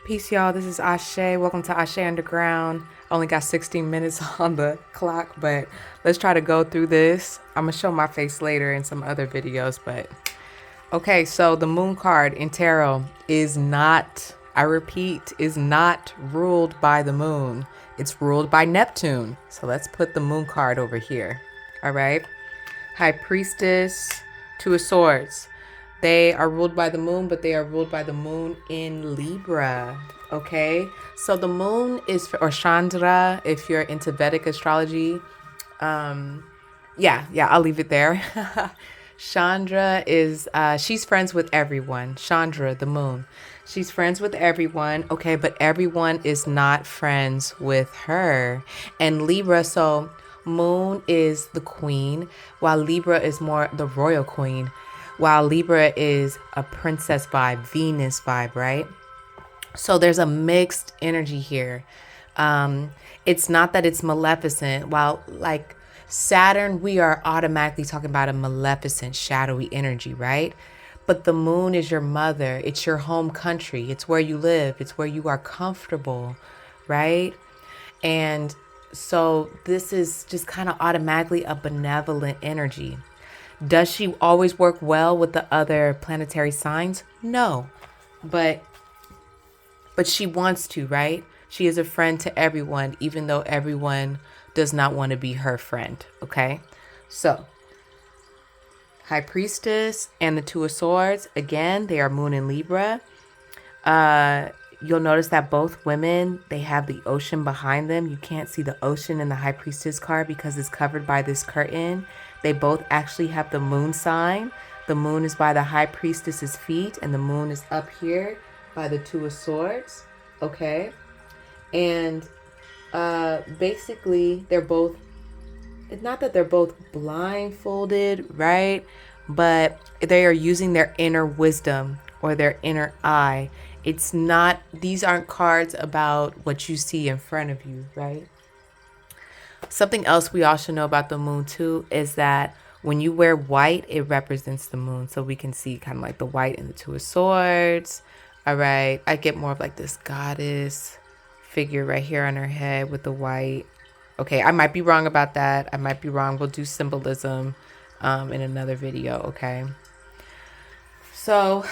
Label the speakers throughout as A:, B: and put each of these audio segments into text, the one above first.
A: Peace, y'all. This is Ashe. Welcome to Ashe Underground. Only got 16 minutes on the clock, but let's try to go through this. I'm going to show my face later in some other videos, but okay, so the moon card in tarot is not, I repeat, is not ruled by the moon. It's ruled by Neptune. So let's put the moon card over here. All right. High Priestess, Two of Swords. They are ruled by the moon, but they are ruled by the moon in Libra. Okay. So the moon is, or Chandra, if you're into Vedic astrology. Yeah, I'll leave it there. Chandra is, she's friends with everyone. Chandra, the moon. She's friends with everyone. Okay. But everyone is not friends with her. And Libra, so moon is the queen, while Libra is more the royal queen. While Libra is a princess vibe, Venus vibe, right? So there's a mixed energy here. It's not that it's maleficent. While like Saturn, we are automatically talking about a maleficent, shadowy energy, right? But the moon is your mother. It's your home country. It's where you live. It's where you are comfortable, right? And so this is just kind of automatically a benevolent energy. Does she always work well with the other planetary signs? No. But she wants to, right? She is a friend to everyone, even though everyone does not want to be her friend, okay? So, High Priestess and the Two of Swords, again, they are Moon and Libra. You'll notice that both women, they have the ocean behind them. You can't see the ocean in the High Priestess card because it's covered by this curtain. They both actually have the moon sign. The moon is by the High Priestess's feet, and the moon is up here by the Two of Swords. Okay. And basically, they're both, it's not that they're both blindfolded, right? But they are using their inner wisdom or their inner eye. It's not, these aren't cards about what you see in front of you, right? Something else we all should know about the moon too is that when you wear white, it represents the moon. So we can see kind of like the white in the Two of Swords. All right. I get more of like this goddess figure right here on her head with the white. Okay. I might be wrong about that. I might be wrong. We'll do symbolism in another video. Okay. So,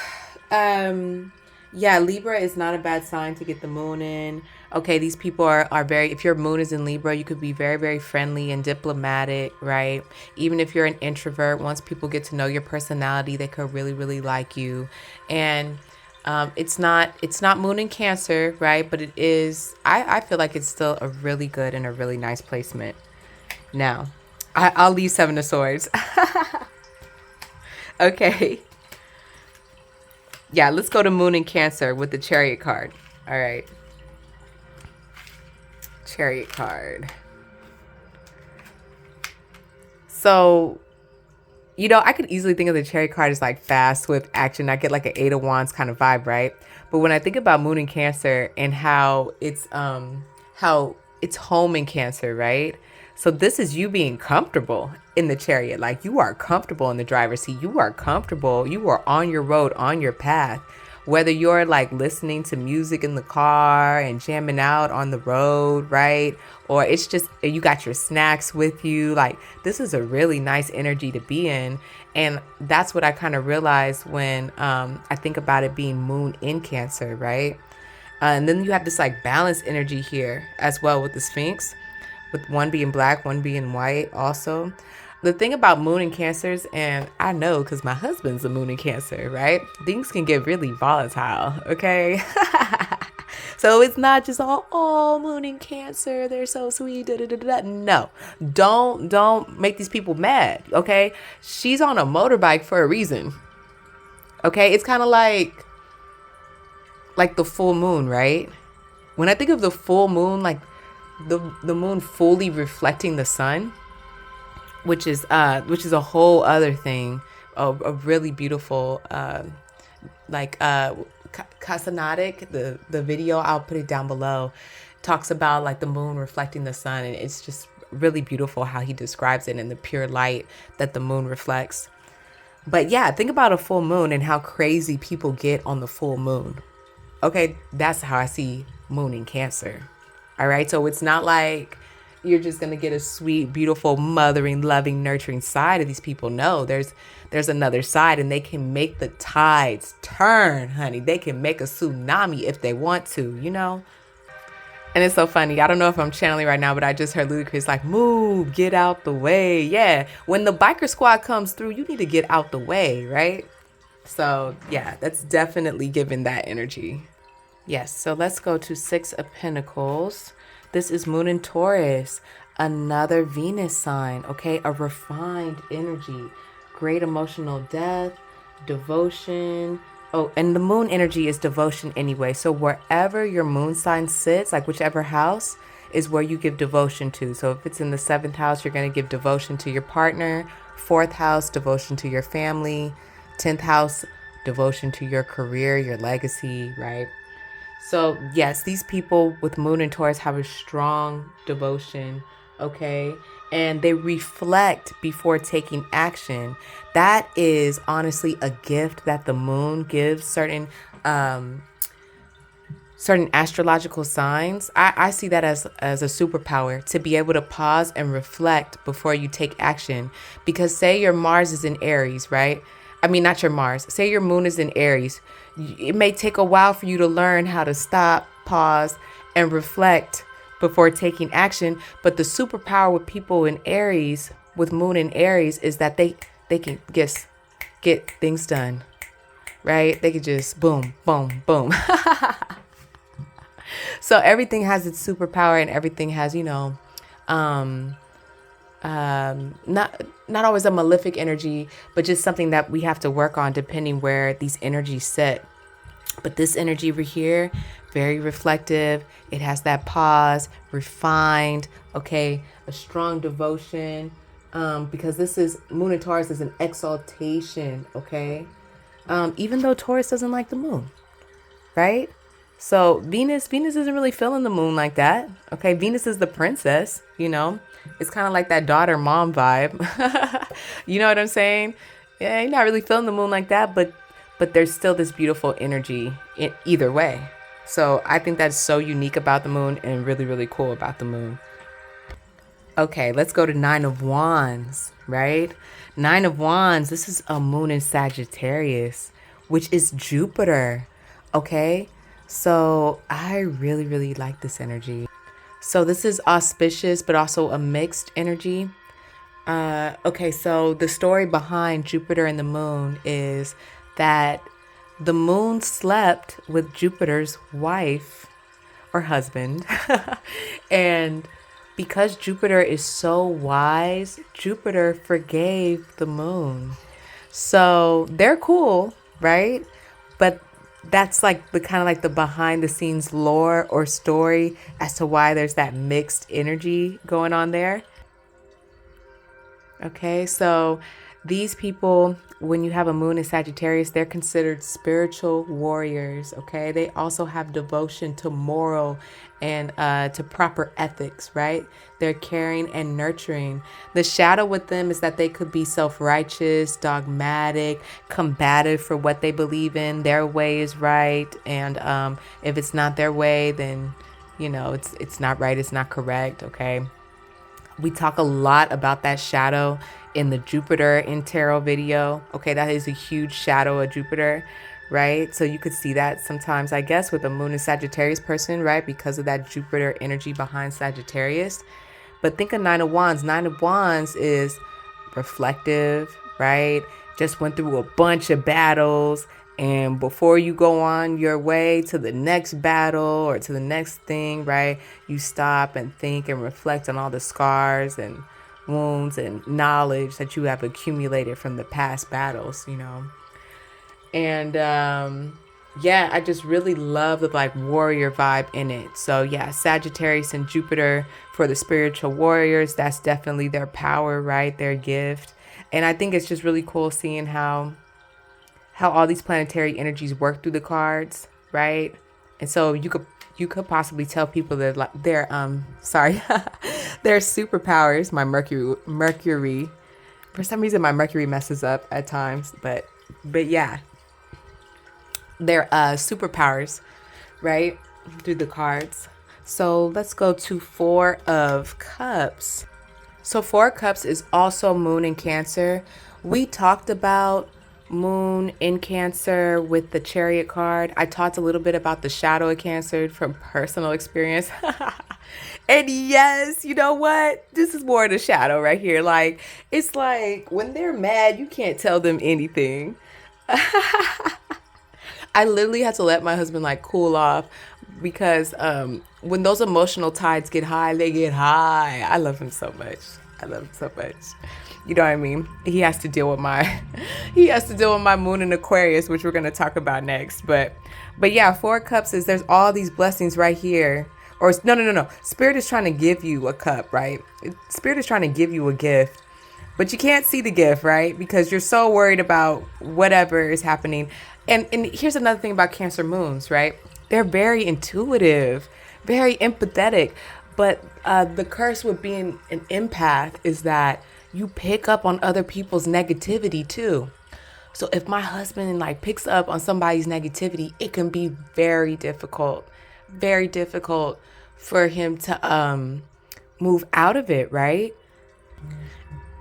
A: yeah, Libra is not a bad sign to get the moon in. Okay, these people are very, if your moon is in Libra, you could be very, very friendly and diplomatic, right? Even if you're an introvert, once people get to know your personality, they could really, really like you. And it's not moon in Cancer, right? But it is, I feel like it's still a really good and a really nice placement. Now, I'll leave Seven of Swords. Okay. Yeah, let's go to Moon in Cancer with the Chariot card. All right. Chariot card. So, you know, I could easily think of the Chariot card as like fast, swift action. I get like an Eight of Wands kind of vibe, right? But when I think about Moon in Cancer and how it's home in Cancer, right? So this is you being comfortable in the chariot. Like you are comfortable in the driver's seat. You are comfortable. You are on your road, on your path. Whether you're like listening to music in the car and jamming out on the road, right? Or it's just you got your snacks with you. Like this is a really nice energy to be in. And that's what I kind of realized when I think about it being moon in Cancer, right? And then you have this like balanced energy here as well with the Sphinx, with one being black, one being white also. The thing about moon in Cancers, and I know because my husband's a moon in Cancer, right? Things can get really volatile, okay? So it's not just all, oh, moon in Cancer, they're so sweet, da, da, da, da. No, don't make these people mad, okay? She's on a motorbike for a reason, okay? It's kind of like the full moon, right? When I think of the full moon, like the moon fully reflecting the sun, which is a whole other thing, a really beautiful Kasanatic, the video, I'll put it down below, talks about like the moon reflecting the sun, and it's just really beautiful how he describes it in the pure light that the moon reflects. But yeah, think about a full moon and how crazy people get on the full moon. Okay, that's how I see moon in Cancer. All right, so it's not like you're just gonna get a sweet, beautiful, mothering, loving, nurturing side of these people. No, there's another side, and they can make the tides turn, honey. They can make a tsunami if they want to, you know. And it's so funny. I don't know if I'm channeling right now, but I just heard Ludacris like, "Move, get out the way." Yeah, when the biker squad comes through, you need to get out the way, right? So yeah, that's definitely giving that energy. Yes, so let's go to Six of Pentacles. This is Moon in Taurus, another Venus sign, okay? A refined energy, great emotional depth, devotion. Oh, and the moon energy is devotion anyway. So wherever your moon sign sits, like whichever house, is where you give devotion to. So if it's in the seventh house, you're going to give devotion to your partner. Fourth house, devotion to your family. 10th house, devotion to your career, your legacy, right? So, yes, these people with Moon and Taurus have a strong devotion, okay? And they reflect before taking action. That is honestly a gift that the moon gives um, certain astrological signs. I see that as a superpower to be able to pause and reflect before you take action. Because say your Mars is in Aries, right? I mean, not your Mars. Say your moon is in Aries. It may take a while for you to learn how to stop, pause, and reflect before taking action. But the superpower with people in Aries, with moon in Aries, is that they can just get things done, right? They can just boom, boom, boom. So everything has its superpower, and everything has, um, not always a malefic energy, but just something that we have to work on depending where these energies sit. But this energy over here, very reflective. It has that pause, refined, okay, a strong devotion. Because this is Moon and Taurus is an exaltation, okay? Even though Taurus doesn't like the moon, right? So Venus isn't really feeling the moon like that. Okay, Venus is the princess, you know. It's kind of like that daughter mom vibe. You know what I'm saying? Yeah, you're not really feeling the moon like that, but there's still this beautiful energy in either way. So I think that's so unique about the moon and really, really cool about the moon. Okay, let's go to Nine of Wands, right? Nine of Wands, this is a moon in Sagittarius, which is Jupiter. Okay, so I really, really like this energy. So this is auspicious, but also a mixed energy. Okay, so the story behind Jupiter and the moon is that the moon slept with Jupiter's wife or husband. And because Jupiter is so wise, Jupiter forgave the moon. So they're cool, right? But that's like the kind of like the behind the scenes lore or story as to why there's that mixed energy going on there. Okay, so these people, when you have a moon in Sagittarius, they're considered spiritual warriors. Okay, they also have devotion to moral and to proper ethics, right? They're caring and nurturing. The shadow with them is that they could be self-righteous, dogmatic, combative for what they believe in. Their way is right, and if it's not their way, then it's not right. It's not correct. Okay. We talk a lot about that shadow in the Jupiter in tarot video. Okay, that is a huge shadow of Jupiter, right? So you could see that sometimes, I guess, with a moon and Sagittarius person, right? Because of that Jupiter energy behind Sagittarius. But think of Nine of Wands. Nine of Wands is reflective, right? Just went through a bunch of battles. And before you go on your way to the next battle or to the next thing, right, you stop and think and reflect on all the scars and wounds and knowledge that you have accumulated from the past battles, And yeah, I just really love the like warrior vibe in it. So yeah, Sagittarius and Jupiter for the spiritual warriors, that's definitely their power, right? Their gift. And I think it's just really cool seeing how all these planetary energies work through the cards, right? And so you could possibly tell people that like their their superpowers. My Mercury, for some reason my Mercury messes up at times, but yeah, their superpowers right? Through the cards. So let's go to Four of Cups. So Four of Cups is also Moon in Cancer. We talked about Moon in Cancer with the Chariot card. I talked a little bit about the shadow of Cancer from personal experience. And yes, you know what? This is more of the shadow right here. Like, it's like when they're mad, you can't tell them anything. I literally had to let my husband like cool off because when those emotional tides get high, they get high. I love him so much. I love him so much. You know what I mean? He has to deal with my he has to deal with my moon in Aquarius, which we're gonna talk about next. But yeah, Four of Cups is there's all these blessings right here. Or no. Spirit is trying to give you a cup, right? Spirit is trying to give you a gift. But you can't see the gift, right? Because you're so worried about whatever is happening. And here's another thing about Cancer moons, right? They're very intuitive, very empathetic. But the curse with being an empath is that you pick up on other people's negativity too. So if my husband like picks up on somebody's negativity, it can be very difficult for him to move out of it, right?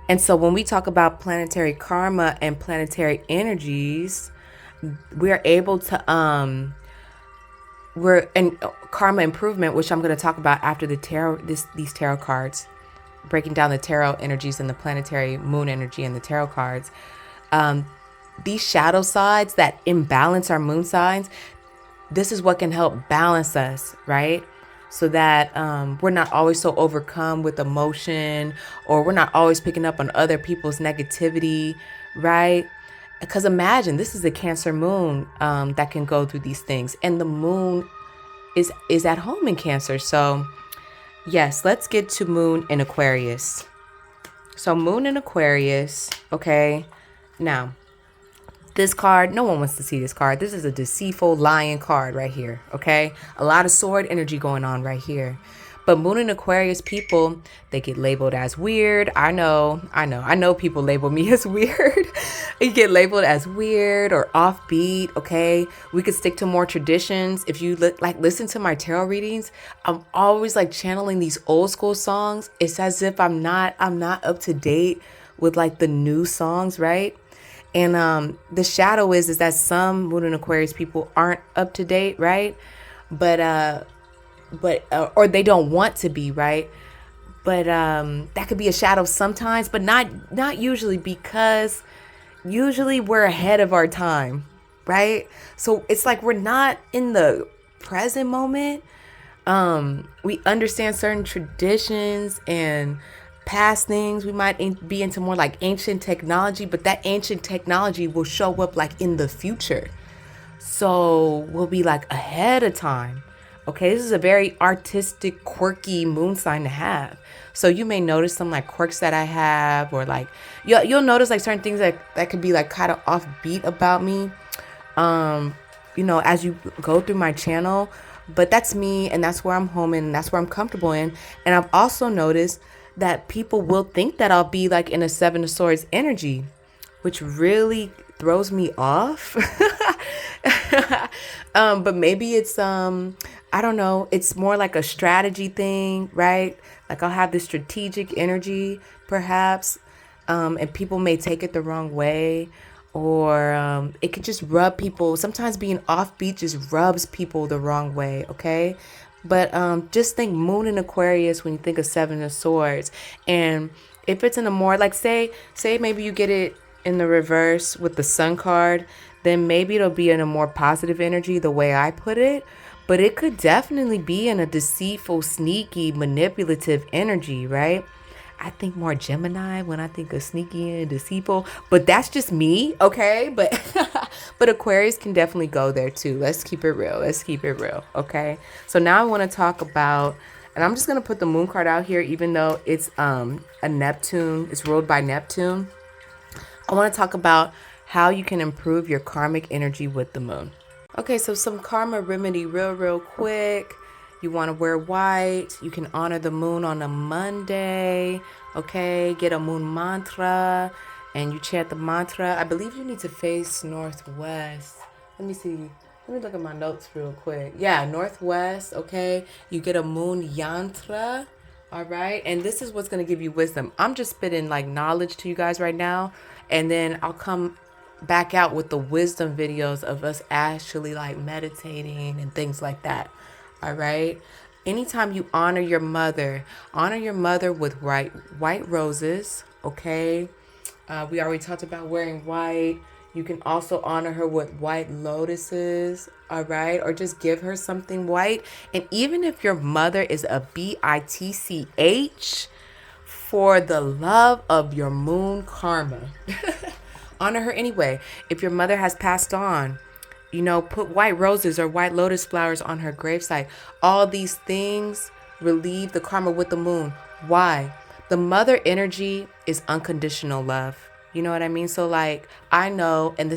A: And so when we talk about planetary karma and planetary energies, we are able to we're in karma improvement, which I'm going to talk about after the tarot, these tarot cards, breaking down the tarot energies and the planetary moon energy and the tarot cards. These shadow sides that imbalance our moon signs, this is what can help balance us, right? So that we're not always so overcome with emotion, or we're not always picking up on other people's negativity, right? Because imagine this is a Cancer moon that can go through these things, and the moon is at home in Cancer. So yes, let's get to Moon in Aquarius. So Moon in Aquarius, okay. Now, this card, no one wants to see this card. This is a deceitful lion card right here, okay? A lot of sword energy going on right here. But Moon in Aquarius people, they get labeled as weird. I know people label me as weird. You get labeled as weird or offbeat, okay? We could stick to more traditions. If you listen to my tarot readings, I'm always like channeling these old school songs. It's as if I'm not up to date with like the new songs, right? And the shadow is that some Moon in Aquarius people aren't up to date, right? But or they don't want to be, right? But that could be a shadow sometimes, but not usually, because usually we're ahead of our time, right? So it's like we're not in the present moment. We understand certain traditions and past things. We might be into more like ancient technology, but that ancient technology will show up like in the future. So we'll be like ahead of time. Okay, this is a very artistic, quirky moon sign to have. So you may notice some like quirks that I have, or like you'll notice like certain things that could be like kind of offbeat about me, as you go through my channel. But that's me, and that's where I'm home, and that's where I'm comfortable in. And I've also noticed that people will think that I'll be like in a Seven of Swords energy, which really throws me off. But maybe it's I don't know, it's more like a strategy thing, right? Like I'll have this strategic energy perhaps, and people may take it the wrong way, or it could just rub people. Sometimes being offbeat just rubs people the wrong way, okay? But just think Moon in Aquarius when you think of Seven of Swords. And if it's in a more like say maybe you get it in the reverse with the Sun card, then maybe it'll be in a more positive energy the way I put it. But it could definitely be in a deceitful, sneaky, manipulative energy, right? I think more Gemini when I think of sneaky and deceitful, but that's just me, okay? But but Aquarius can definitely go there too. Let's keep it real. Okay? So now I want to talk about, and I'm just going to put the moon card out here, even though it's a Neptune, it's ruled by Neptune. I want to talk about how you can improve your karmic energy with the moon. Okay, so some karma remedy real quick. You want to wear white. You can honor the moon on a Monday. Okay, get a moon mantra and you chant the mantra. I believe you need to face northwest. Let me Let me look at my notes real quick. Yeah, northwest, okay? You get a moon yantra, all right? And this is what's going to give you wisdom. I'm just spitting like knowledge to you guys right now, and then I'll come back out with the wisdom videos of us actually like meditating and things like that. All right? Anytime you honor your mother with white roses, okay? We already talked about wearing white. You can also honor her with white lotuses, all right? Or just give her something white. And even if your mother is a bitch, for the love of your moon karma, honor her anyway. If your mother has passed on, put white roses or white lotus flowers on her gravesite. All these things relieve the karma with the moon. Why? The mother energy is unconditional love. You know what I mean? So like, I know, and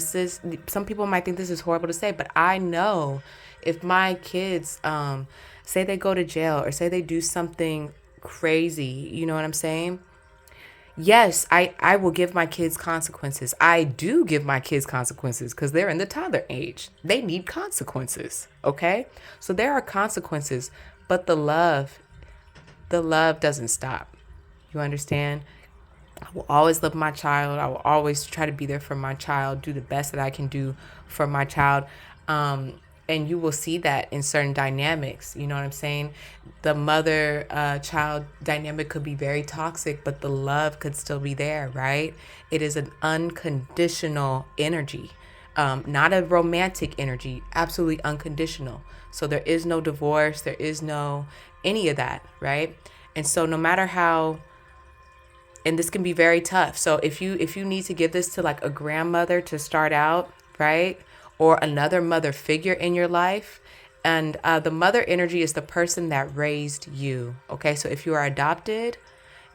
A: some people might think this is horrible to say, but I know if my kids, say they go to jail or say they do something crazy, you know what I'm saying? Yes, I will give my kids consequences. I do give my kids consequences because they're in the toddler age. They need consequences. Okay? So there are consequences, but the love doesn't stop. You understand? I will always love my child. I will always try to be there for my child, do the best that I can do for my child. And you will see that in certain dynamics. You know what I'm saying? The mother child dynamic could be very toxic, but the love could still be there, right? It is an unconditional energy, not a romantic energy, absolutely unconditional. So there is no divorce, there is no any of that, right? And so no matter how, and this can be very tough. So if you need to give this to like a grandmother to start out, right? Or another mother figure in your life. And the mother energy is the person that raised you. Okay, so if you are adopted,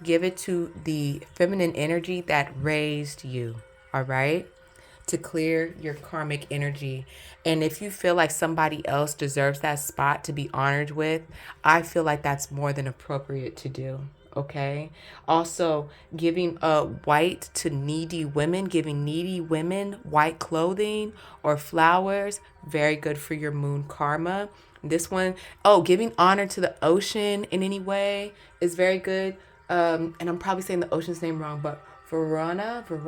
A: give it to the feminine energy that raised you. All right, to clear your karmic energy. And if you feel like somebody else deserves that spot to be honored with, I feel like that's more than appropriate to do. Okay. Also, giving white to needy women, giving needy women white clothing or flowers, very good for your moon karma. This one, giving honor to the ocean in any way is very good. And I'm probably saying the ocean's name wrong, but Varana or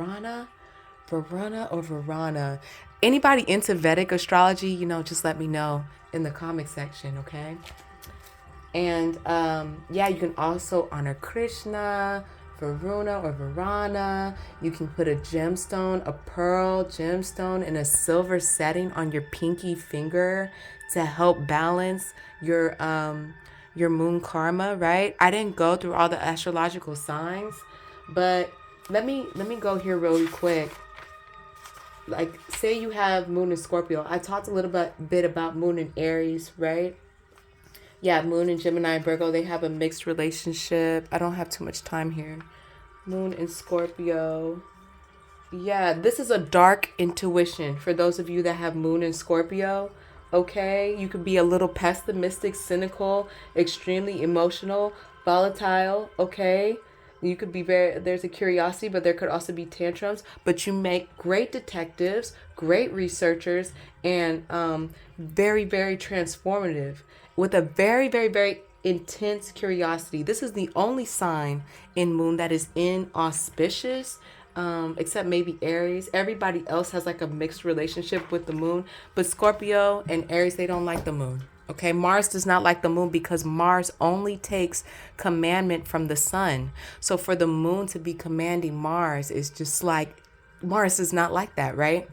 A: Varana. Anybody into Vedic astrology, just let me know in the comment section, okay? And you can also honor Krishna, Varuna or Varana. You can put a gemstone, a pearl gemstone in a silver setting on your pinky finger to help balance your moon karma, right? I didn't go through all the astrological signs, but let me go here really quick. Like, say you have moon in Scorpio. I talked a little bit about moon in Aries, right? Yeah, moon in Gemini and Virgo, they have a mixed relationship. I don't have too much time here. Moon in Scorpio. Yeah, this is a dark intuition for those of you that have moon in Scorpio. Okay, you could be a little pessimistic, cynical, extremely emotional, volatile. Okay, you could be there's a curiosity, but there could also be tantrums. But you make great detectives, great researchers, and very, very transformative with a very, very, very intense curiosity. This is the only sign in moon that is inauspicious, except maybe Aries. Everybody else has like a mixed relationship with the moon, but Scorpio and Aries, they don't like the moon. Okay, Mars does not like the moon because Mars only takes commandment from the sun. So for the moon to be commanding Mars is just like, Mars is not like that, right?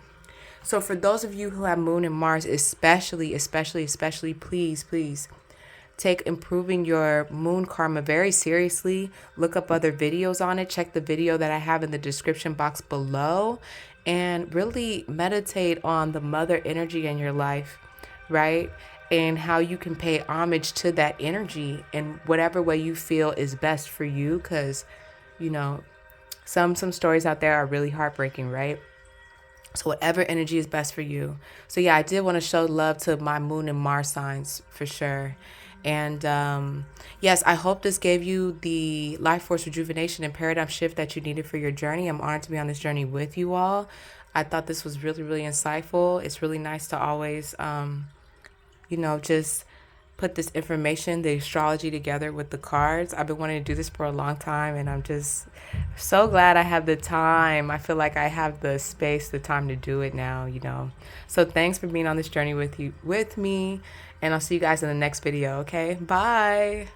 A: So for those of you who have moon and Mars, especially, please take improving your moon karma very seriously. Look up other videos on it. Check the video that I have in the description box below and really meditate on the mother energy in your life, right? And how you can pay homage to that energy in whatever way you feel is best for you. Because, some stories out there are really heartbreaking, right? So whatever energy is best for you. So yeah, I did want to show love to my moon and Mars signs for sure. And yes, I hope this gave you the life force rejuvenation and paradigm shift that you needed for your journey. I'm honored to be on this journey with you all. I thought this was really, really insightful. It's really nice to always, just put this information, the astrology together with the cards. I've been wanting to do this for a long time, and I'm just so glad I have the time. I feel like I have the space, the time to do it now. So thanks for being on this journey with me, and I'll see you guys in the next video, okay? Bye.